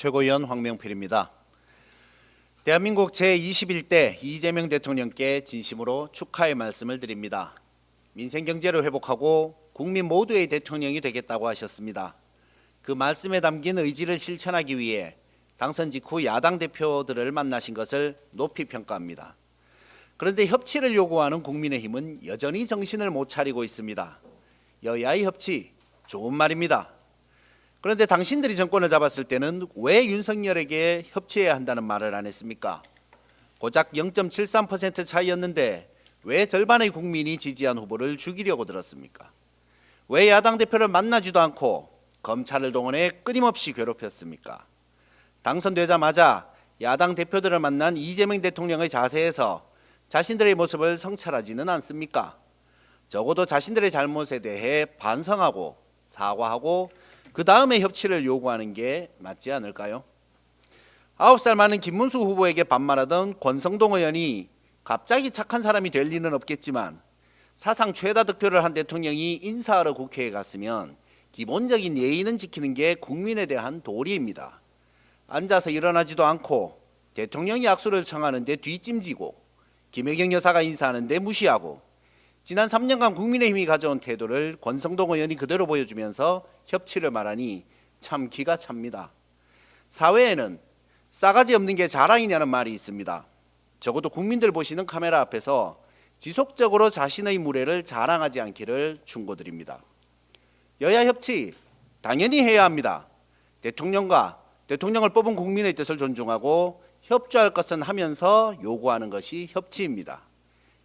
최고위원 황명필입니다. 대한민국 제21대 이재명 대통령께 진심으로 축하의 말씀을 드립니다. 민생 경제를 회복하고 국민 모두의 대통령이 되겠다고 하셨습니다. 그 말씀에 담긴 의지를 실천하기 위해 당선 직후 야당 대표들을 만나신 것을 높이 평가합니다. 그런데 협치를 요구하는 국민의힘은 여전히 정신을 못 차리고 있습니다. 여야의 협치, 좋은 말입니다. 그런데 당신들이 정권을 잡았을 때는 왜 윤석열에게 협치해야 한다는 말을 안 했습니까? 고작 0.73% 차이였는데 왜 절반의 국민이 지지한 후보를 죽이려고 들었습니까? 왜 야당 대표를 만나지도 않고 검찰을 동원해 끊임없이 괴롭혔습니까? 당선되자마자 야당 대표들을 만난 이재명 대통령의 자세에서 자신들의 모습을 성찰하지는 않습니까? 적어도 자신들의 잘못에 대해 반성하고 사과하고 그 다음에 협치를 요구하는 게 맞지 않을까요? 9살 많은 김문수 후보에게 반말하던 권성동 의원이 갑자기 착한 사람이 될 리는 없겠지만 사상 최다 득표를 한 대통령이 인사하러 국회에 갔으면 기본적인 예의는 지키는 게 국민에 대한 도리입니다. 앉아서 일어나지도 않고 대통령이 악수를 청하는데 뒷짐지고 김혜경 여사가 인사하는데 무시하고 지난 3년간 국민의힘이 가져온 태도를 권성동 의원이 그대로 보여주면서 협치를 말하니 참 기가 찹니다. 사회에는 싸가지 없는 게 자랑이냐는 말이 있습니다. 적어도 국민들 보시는 카메라 앞에서 지속적으로 자신의 무례를 자랑하지 않기를 충고드립니다. 여야 협치 당연히 해야 합니다. 대통령과 대통령을 뽑은 국민의 뜻을 존중하고 협조할 것은 하면서 요구하는 것이 협치입니다.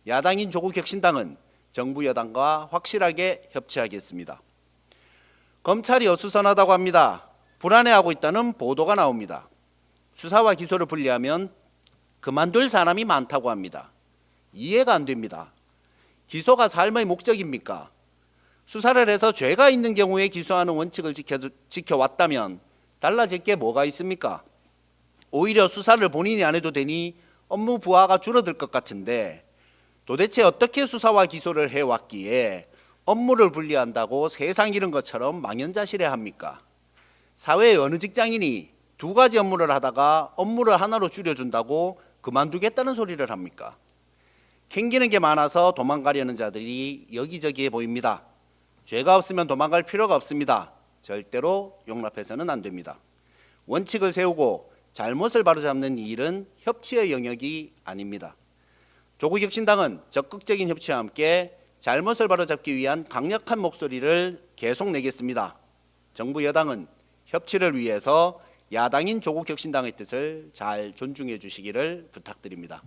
야당인 조국혁신당은 정부 여당과 확실하게 협치하겠습니다. 검찰이 어수선하다고 합니다. 불안해하고 있다는 보도가 나옵니다. 수사와 기소를 분리하면 그만둘 사람이 많다고 합니다. 이해가 안 됩니다. 기소가 삶의 목적입니까? 수사를 해서 죄가 있는 경우에 기소하는 원칙을 지켜왔다면 달라질 게 뭐가 있습니까? 오히려 수사를 본인이 안 해도 되니 업무 부하가 줄어들 것 같은데 도대체 어떻게 수사와 기소를 해왔기에 업무를 분리한다고 세상 잃은 것처럼 망연자실해합니까? 사회의 어느 직장인이 두 가지 업무를 하다가 업무를 하나로 줄여준다고 그만두겠다는 소리를 합니까? 캥기는 게 많아서 도망가려는 자들이 여기저기에 보입니다. 죄가 없으면 도망갈 필요가 없습니다. 절대로 용납해서는 안 됩니다. 원칙을 세우고 잘못을 바로잡는 이 일은 협치의 영역이 아닙니다. 조국혁신당은 적극적인 협치와 함께 잘못을 바로잡기 위한 강력한 목소리를 계속 내겠습니다. 정부 여당은 협치를 위해서 야당인 조국혁신당의 뜻을 잘 존중해 주시기를 부탁드립니다.